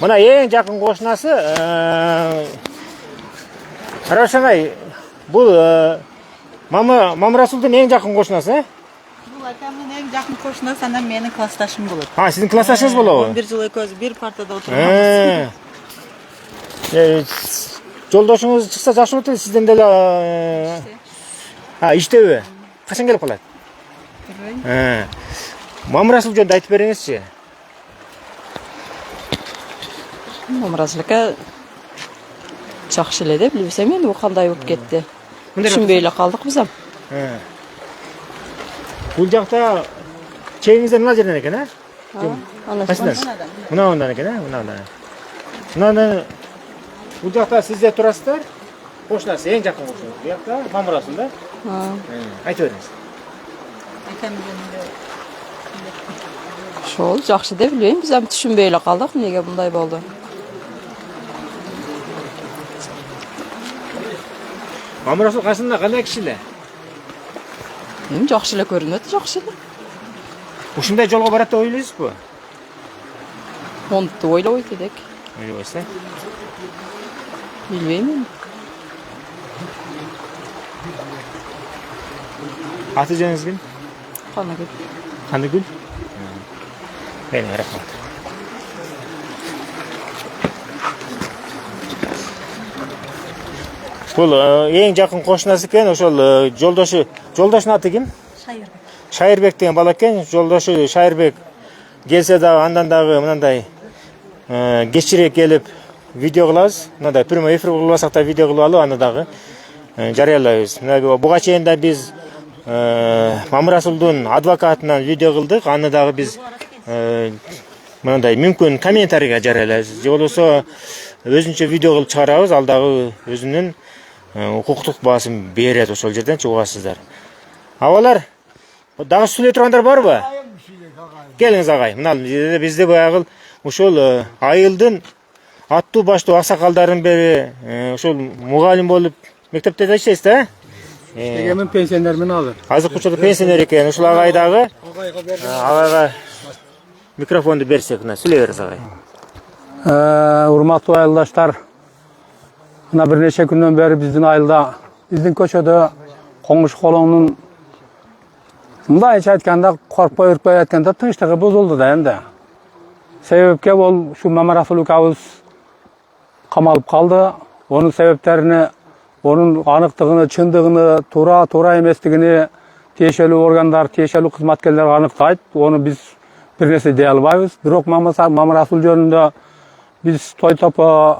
Mına en yakın koşunası Raşanay bu Mamarasul'un en yakın koşunası. Бул акамдын эң жакын кошунасы, анан менин классташым болот. Sizin klassdaşınız болобу? 11 жыл экөөбүз бир партада отурганбыз. Жолдошуңуз чыкса жакшы болот, сизден деле иштеби? Качан келип калат? Мамырасул жөнүндө айтып бериңизчи. Мамырасулка жакшы эле деп билбесем эми бул кандай болуп кетти. Түшүнбөй эле калдык биз ham. Бул жакта чейиңиздер мына жерден экен, а? Мындан экен, а? Мындан. Бул жакта сиздер турасыздар. Кошунасы эң жакын кошуна. Бул жакта Мамырасул да? Айтып бериңиз. Ошол жакшы деп билбейм, биз ham түшүнбөй эле калдык, эмнеге мындай болду. Мамырасул кайсында кандай киши эле? Жакшы эле көрүнөт, жакшы эле. Ушундай жолго барат деп ойлойсузбу? Монту ойлобойт элек. Ойлойсуз, Билбейм эми. Аты жөнүңүз ким? Канагүл. Каныгүл? Рахмат. Бул эң жакын кошунасы экен, ошол жолдошунун аты ким? Шайырбек деген бала экен. Жолдошу Шайырбек келсе дагы андан дагы мындай кечирээк келип видео кылабыз. Мындай прямой эфир кылбасак да видео кылып алып, аны дагы жарыялайбыз. Буга чейин да биз Мамырасулдун адвокатынан видео кылдык. Аны дагы биз мындай мүмкүн комментарийге жарыялайбыз. Же болбосо өзүнчө видео кылып чыгарабыз. Ал дагы өзүнүн укуктук баасын берет, ошол жерден угасыздар. Абалар, дагы сүйлөй тургандар барбы? Келиңиз агай. Мына жерде бизде баягы ушул айылдын аттуу баштуу аксакалдарын бери ушул мугалим болуп мектепте да иштейсиз да? Мен пенсионермин азыр. Азыркы учурда пенсионер экен. Ушул агайдагы агайга микрофонду берсек, мына сүйлөй бериңиз агай. Урматтуу айылдаштар, мына бир нече күндөн бери биздин айылда, биздин көчөдө Коңуш колоңдун мындайча айтканда коркпой үркпөй айтканда тынчтыгы бузулду да энди. Себепке бол ушу Мамарасул укабыз камалып калды. Онун себептерини, onun anıktığını, çındığını, tura emesligini tiyişeli organlar, tiyişeli hizmetkerler anıktaydı. Onu biz bir nesi dey albayız. Birok Mama Rasul jönünde biz toy topu,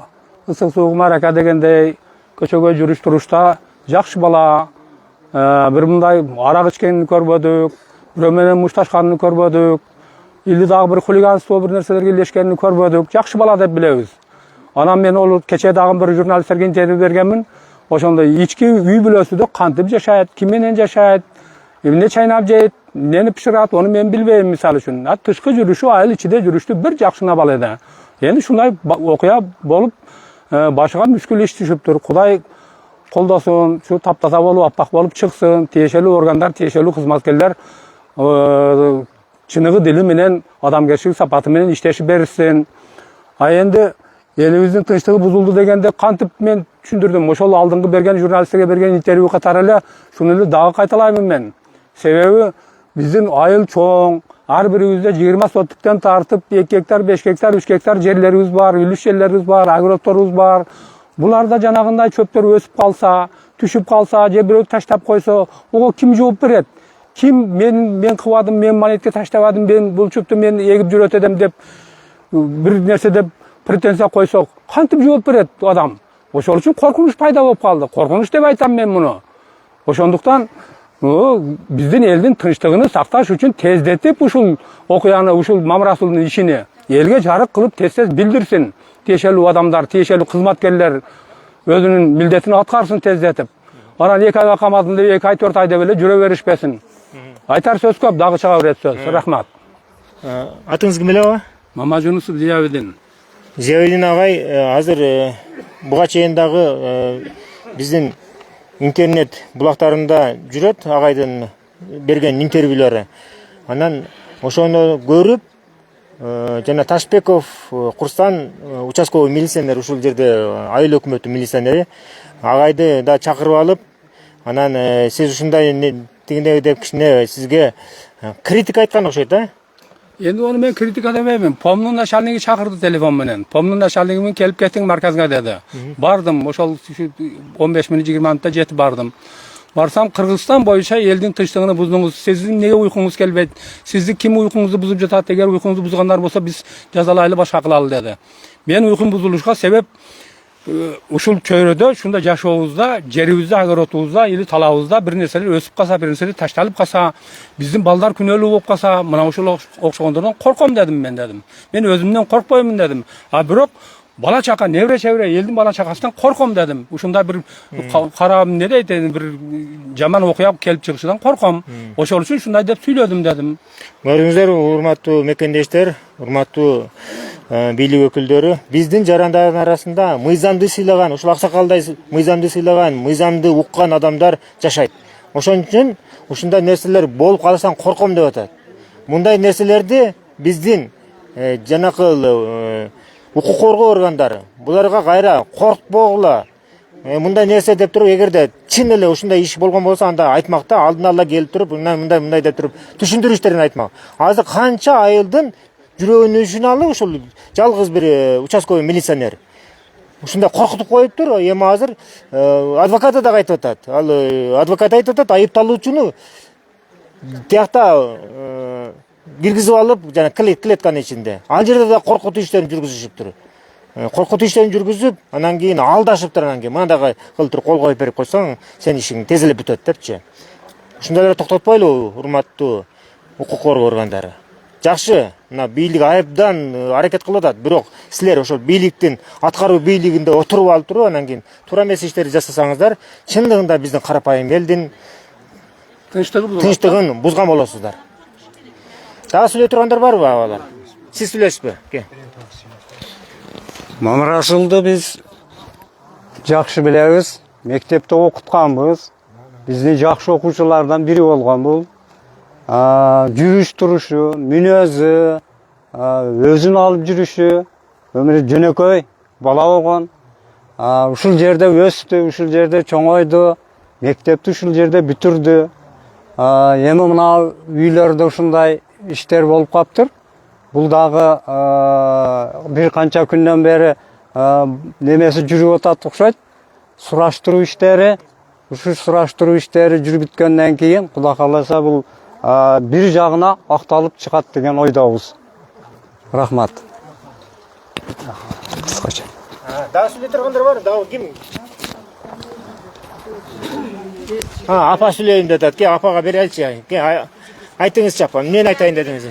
ısık soğuk maraka degendey köçögö жүрүш турушта жакшы бала, bir мындай арак ичкенин көрбөдүк, бирөө менен мушташканын көрбөдүк, или дагы bir хулиганство bir нерселерге илешкенин көрбөдүк. Жакшы бала деп билебиз. Анан мен ол кече дагы bir журналисттерге интервью бергенмин. Ошондо ички үй бүлөсүдө кантип жашайт, ким менен жашайт, эмне чайнап жейт, эмнени пишират, аны мен билбейм мисалы үчүн. Тышкы жүрүшү, айыл ичинде жүрүштү бир жакшына бала эди. Эми ушундай окуя болуп, башыга мүшкүл иш түшүптүр. Кудай колдосун, şu таптаса болуп, аппак болуп чыксын, тиешелүү органдар, тиешелүү кызматкерлер чыныгы дили менен, адамгерчилик сапаты менен иштеши берилсин. А энди элибиздин тынчтыгы бузулду дегенде кантип мен түшүндүрдүм. Ошол алдыңкы берген журналисттерге берген интервью катары эле шуну эле дагы кайталаймын мен. Себеби биздин айыл чоң, ар бирибизде 20 соттуктан тартып 2 гектар, 5 гектар, 3 гектар жерлерибиз бар, үлүш жерлерибиз бар, агротторубуз бар. Буларда жанагындай чөптөр өсүп калса, түшүп калса, же бирөө таштап койсо, ого ким жооп берет? Ким мен кыбадым, мен монетке таштабадым, мен бул чөптү мен эгип жүрөт эдем деп бир нерсе деп претензия койсок, кантип жооп берет адам? Ошол үчүн коркунуч пайда болуп калды. Коркунуч деп айтам мен муну. Ошондуктан биздин элдин тынчтыгын сакташ үчүн тездетип ушул окуяны, ушул Мамарасулдун ишини элге жарык кылып тез билдирсин. Тиешелүү адамдар, тиешелүү кызматкерлер өзүнүн милдетин аткарсын тездетип. Анан 2 айга камадым деп 2 ай 4 ай деп эле жүрө беришпесин. Айтар сөз көп, дагы чыга берет сөз. Рахмат. Атыңыз ким эле ага? Мамажунусов Зиябидин. Зиябидин агай азыр буга чейин дагы биздин интернет булактарында жүрөт агайдын берген интервьюлары. Анан ошону көрүп жана Ташбеков Курстан участковый милиционер, ушул жерде айыл өкмөтү милиционери агайды да чакырып алып, анан сиз ушундай тигиндей деп кичине сизге критика айткан окшойт да? Endi onu men kritika demeyim. Pomnun начальниги çakırdı telefon menen. Pomnun начальниги men kelip ketting markazga dedi. Bardım, oşol 15 minut 20 minutda jetip bardım. Barsam Kırgızstan boyunca eldin tınçtığını buzdunuz. Sizin neye uykunuz kelbeyt? Sizin kim uykunuzu buzup jatat? Eğer uykunuzu buzganlar bolsa biz jazalaylı başka kılalı dedi. Men uykun buzuluşka sebep uşul çöyrödө, şunda жашообузда, жерибизде, агоротубузда, или талабыбызда бир нерселер өсүп калса, бир нерселер ташталып калса, биздин балдар күнөөлүү болуп калса, мына ушул окшогондордон корком дедим мен дедим. Мен өзүмдөн коркпоймун дедим. А бирок бала чака, невре чевре, элдин бала чакасынан корком дедим. Ушундай бир карап эмне дейт, бир жаман окуя келип чыгышынан корком. Ошол үчүн ушундай деп сүйлөдүм дедим. Көрүңүздөр, урматтуу мекендештер, урматтуу бийлик өкүлдөрү, биздин жарандардын арасында мыйзамды сыйлаган, ушул аксакалдай мыйзамды сыйлаган, мыйзамды уккан адамдар жашайт. Ошон үчүн ушундай нерселер болуп калсаң корком деп атат. Мындай нерселерди биздин жанакы укук коргоо органдары буларга кайра коркпогула. Мындай нерсе деп туруп, эгерде чын эле ушундай иш болгон болсо, анда айтмакта, алдын ала келип туруп, мындай деп туруп түшүндүрүштерин айтмак. Азыр канча айылдын жүрөгүнүн ишин алып ушул жалгыз бир участковый милиционер ушундай коркутуп коюптур. Эми азыр адвокаты да айтып атат. Ал адвокат айтып атат, айыпталуучуну тиякта киргизип алып, жана клетканын ичинде. Ал жерде да коркутуу иштерин жүргүзүшүптүр. Коркутуу иштерин жүргүзүп, анан кийин алдашыптыр, анан кийин мындай кылып туруп кол коюп берип койсоң, сен ишиң тез эле бүтөт депчи. Ушундайларды токтотпойлу, урматтуу укук коргоо органдары. Жакшы, мына бийлик айыптан аракет кылып атат, бирок силер ошол бийликтин аткаруу бийлигинде отуруп алып туруп, анан кийин туура эмес иштерди жасасаңыздар, чындыгында биздин карапайым элдин тынчтыгын бузган болосуздар. Daha söyle turganlar var mı avalar? Siz söylesizmi? Mamarasuldu biz жақсы bileriz. Mektepte okutkanbız. Bizni жақсы okuculardan biri olgan bu. Жүрüş turuşu, münözü, özün alıp жүрüşü, ömrü jönököy bala olgan. Uşul jerde östü, uşul jerde çoңoydu. Mektepti uşul jerde бүтүrdü. Эми мына үйлөрдө ушундай иштер болуп калыптыр. Бул дагы бир канча күндөн бери немеси жүрүп атат окшойт. Сураштыруу иштери, ушул сураштыруу иштери жүрүп бүткөндөн кийин Кудай кааласа бул бир жагына акталып чыгат деген ойдобуз. Рахмат. Кыскача. Daha söyle turganlar var mı? Daha kim? Apa söyleyeyim dedi. Ki apaga berelçi. Ki aytыңыз чапан. Мен айтайын дедіңіз.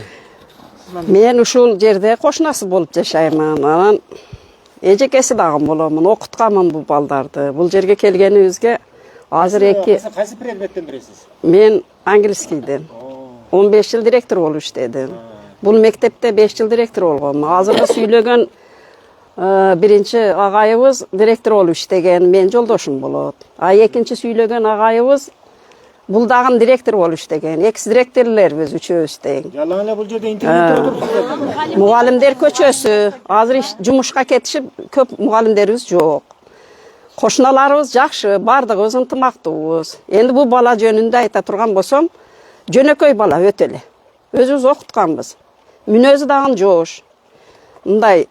Мен ушул жерде кошунасы болуп жашаймын. Анан эжекеси дагы боломун, окутканмын бул балдарды. Бул жерге келгенибизге азыр Кайсы предметтен бересиз? мен английскийден 15 жыл директор болуп иштедим. Бул мектепте 5 жыл директор болгом. Азыркы сүйлөгөн биринчи агайыбыз директор болуп иштеген, мен жолдошум болот. Экинчи сүйлөгөн агайыбыз бул дагы директор болуп иштеген. Экс директорлорбуз үчөөбүз тең. Жалаң эле бул жерде интернет турат. Мугалимдер көчөсү. Азыр жумушка кетишип көп мугалимдерибиз жок. Кошуналарыбыз жакшы, бардыгыбыз ынтымактуубуз. Энди бул бала жөнүндө айта турган болсом, жөнөкөй бала өтө эле. Өзүбүз окутканбыз. Мүнөзү дагы жоош. Мындай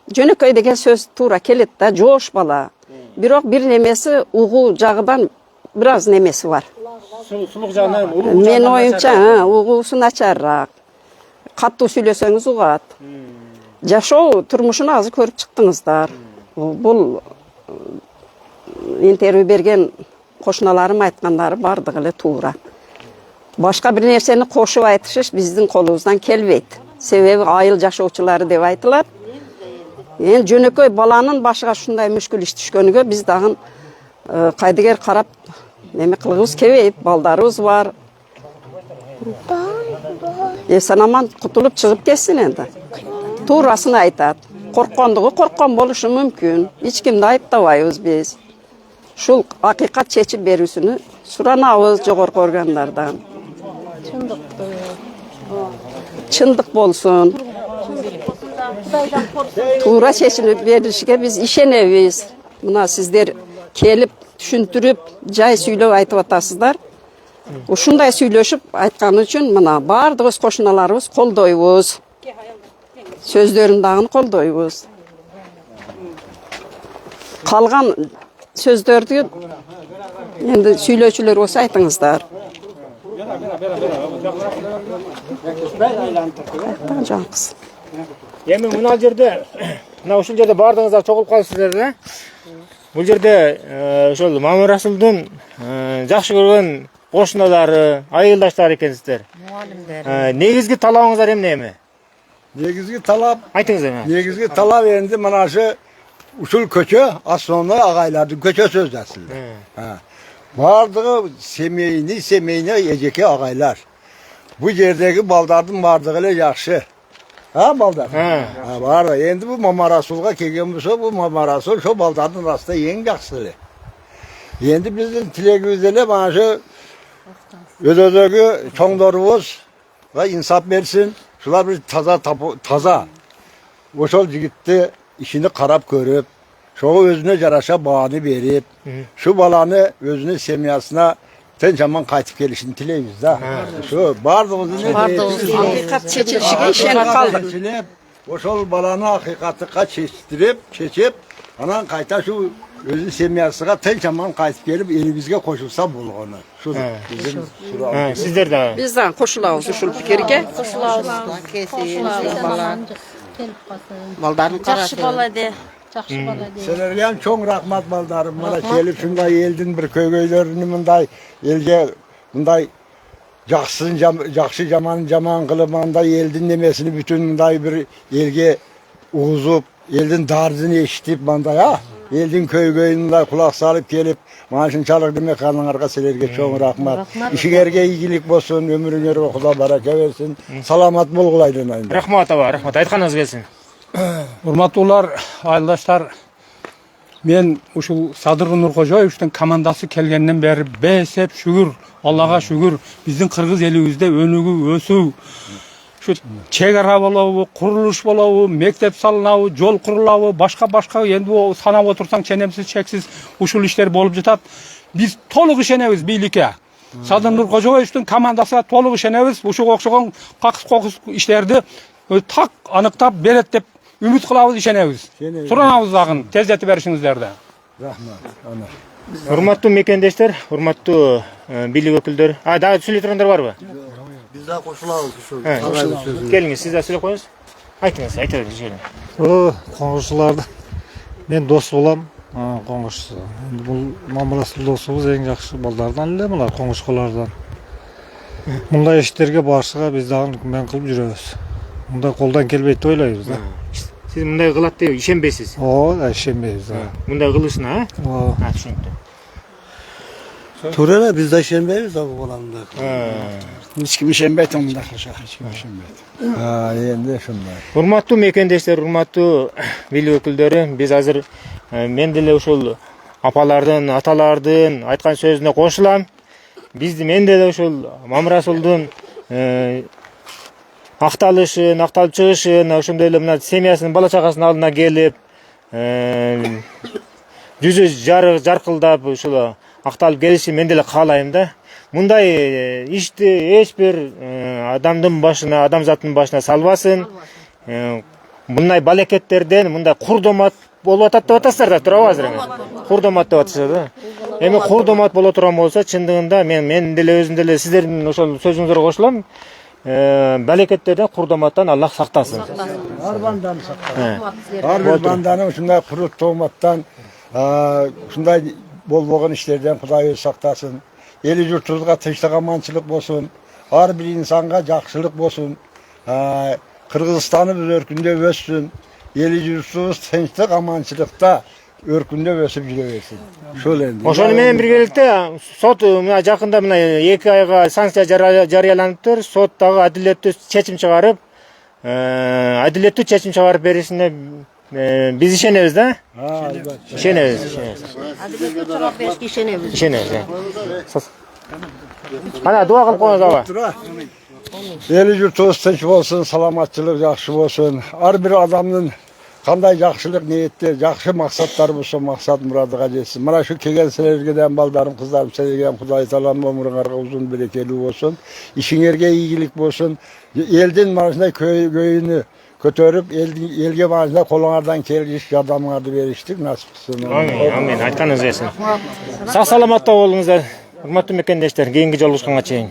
жөнөкөй деген сөз туура келет да, жоош бала. Бирок бир немеси угуу жагынан бир аз немеси бар. Сулук жагынан, Мен оюмча, угуусу начарраак. Каттуу сүйлөсөңүз угат. Жашоо турмушун азыр көрүп чыктыңыздар. Бул интервью берген кошуналарым айткандары бардыгы эле туура. Башка бир нерсени кошуп айтышыш биздин колубуздан келбейт. Себеби айыл жашоочулары деп айтылат. Жөнөкөй баланын башыга ушундай мүшкүл иш түшкөнүгө биз дагы кайдыгер карап неме кылгыбыз келбейт. Балдарыбыз бар. Эсен-аман кутулуп чыгып кетсин энди. Туурасын айтат. Корккондугу корккон болушу мүмкүн. Эч кимди айыптабайбыз биз. Ушул акыйкат чечип берүүсүнү суранабыз жогорку органдардан. Чындык болсун. Туура чечим беришке биз ишенебиз. Мына сиздер келип түшүндүрүп, жай сүйлөп айтып атасыздар. Ушундай сүйлөшүп айткан үчүн мына бардыгыбыз кошуналарыбыз колдойбуз. Сөздөрүн дагы колдойбуз. Калган сөздөрдү енді сүйлөөчүлөр болсо айтыңыздар. Жаңкыз. Эми мына жерде, мына ушул жерде бардыңыздар чогулуп калыпсыздар да. Бул жерде ошол Мамырасулдун жакшы көргөн кошуналары, айылдаштары экенсиздер. Мугалимдер. Негизги талабыңыздар эмне? Негизги талап, Айтыңыз эми. негизги талап энди мына ушул көчө, основной агайлардын көчөсү өзү асылды. Бардыгы семейни эжеке агайлар. Бу жердеги балдардын бардыгы эле жакшы. Балдар? Бар. Энди бу Мамарасулга келген болсо, бу Мамарасул ошо балдардын арасында эң жакшысы эле. Энди биздин тилегибиз эле мана өдөгү чоңдорубузга инсап берсин. Шулар bir таза. Ошол жигитти ишини карап көрүп, шого өзүнө жараша бааны берип, шу баланы өзүнүн семьясына тынчаман кайтып келишин тилейбиз да. Шу бардыгыбыздын Акыйкат чечилишиге ишенип калдык. Ошол баланы акыйкатка чечип, анан кайта шу өзүнүн семьясына тынчаман кайтып келип, элибизге кошулса болгону. Шу биздин сурообуз. Сиздер да. Биз дагы кошулабыз ушул пикирге. Балдарын Жакшы бала де. Силерге чоң рахмат балдарым. Мына келип шундай элдин бир көйгөйлөрүнү мындай элге мындай жакшы жаман кылып мындай элдин немесини бүтүн мындай бир элге угузуп, элдин дардын эшитип мындай Eldin köy-köyünde kulak salıp gelip maaşınçalık demek kanlarga silerge çoğun rahmat. İşingerge iyilik bolsun, ömürüңөр Xuda baraka versin. Salamat bolgulaydı ayında. Rahmat aba, rahmat. Aytkanыңыз келсин. Урматтуулар, айылдаштар, мен ушул Садыр Нуркожоевичтин командасы келгенден бери бесеп шүгүр, Аллага шүгүр, биздин кыргыз элибизде өнүгүү, өсүү, şu чек ара болобу, курулуш болобу, мектеп салынабы, жол курулабы, башка эndi o санап отурсаң ченемсиз чексиз ушул иштер болуп жатат. Биз толук ишенебиз бийликке. Садыр Нуркожоевичтин командасына толук ишенебиз. Ушуга окшогон какыс иштерди так аныктап берет деп үмүт кылабыз, ишенебиз. Суранабыз дагы тездетип беришиңиздерди. Rahmat. Ana. Урматтуу мекендештер, урматтуу бийлик өкүлдөр. Дагы сүйлөй тургандар барбы? Biz daha koşulağız şu. Келиңиз, сиз да сүйлөп коюңуз. Айтыңыз, айта бериңиз. Коңгушуларды мен дос болам. Коңгуш. Бул мамырасыл досубуз эң жакшы балдардан эле мына коңгушкалардан. Мындай иштерге барышыга биз дагы мен кылып жүрөбүз. Мындай колдон келбейт деп ойлойбуз да. Сиз мындай кылат деп ишенбейсиз. Ооба, ишенбейбиз. Мындай кылышына, Ооба. Түшүнүктүү. Törene biz de şenbeyiz abi olanında. Hiç kim işenbeyt onda. Hiç kim işenbeyt. Endi şunday. Урматтуу мекендештер, урматтуу бийлик өкүлдөрү, биз азыр мен деле ушул апалардын, аталардын айткан сөзүнө кошулам. Мен деле ушул Мамырасулдун акталышын, акталып чыгышын, ошондой эле мына семьясынын бала чагасынын алдына келип, жүзү жаркылдап ушул акталып келишин мен деле каалайм да. Мындай ишти эч бир адамдын башына, адамзаттын башына салбасын. Мындай балекеттерден мындай курдомат болуп атат деп атасыздар да, туурабы азыр эми? Курдомат деп атышат да. Эми курдомат боло турган болсо, чындыгында мен деле өзүм деле сиздердин ошол сөзүңүзгө кошулам. Балекеттерден, курдоматтан Аллах сактасын. Har bandan saqlasın. Har bir bandanın şunday kurut toğmattан, şunday bolboğun işlerden Xuday öz saqtasın. Eli yurtubuzga tinchlik, amançılık bolsun. Har bir insanga jakşılık bolsun. Kırgızistan'ı örkünde össün. Eli yurtubuz tinchlik, amançılıkta örkünde ösüp жүре Şöyle. Ошону менен биргеликте сот мына жакында мына 2 айга санкция жарыяланыптыр. Сот дагы адилеттүү чечим чыгарып беришине биз ишенебиз да? Ишенебиз. Ишенебиз. Ana dua kılıp koyunuz aba. Eli yurtubuz tinch bolsun, salamatçılık jakşı bolsun. Har bir adamın qanday jakşılık niyetler, jakşı maksatlar bolsa, maksat muradıga jetsin. Mana şu kelgen sizlergeden baldarım, kızlarım sizlergeden Xuday talam ömrüңarga uzun berekeli bolsun. İşiңерге ийгилик bolsun. Eldin marasında köyünü kötörüp elge marasında kolуңардан келгиш, жардамыңарды беришtik nasip kılsın. Amin, amin. Aytkanыңыз келсин. Sağ саламатта болуңуздар. Урматтуу мекендештер, кийинки жолугушканга чейин.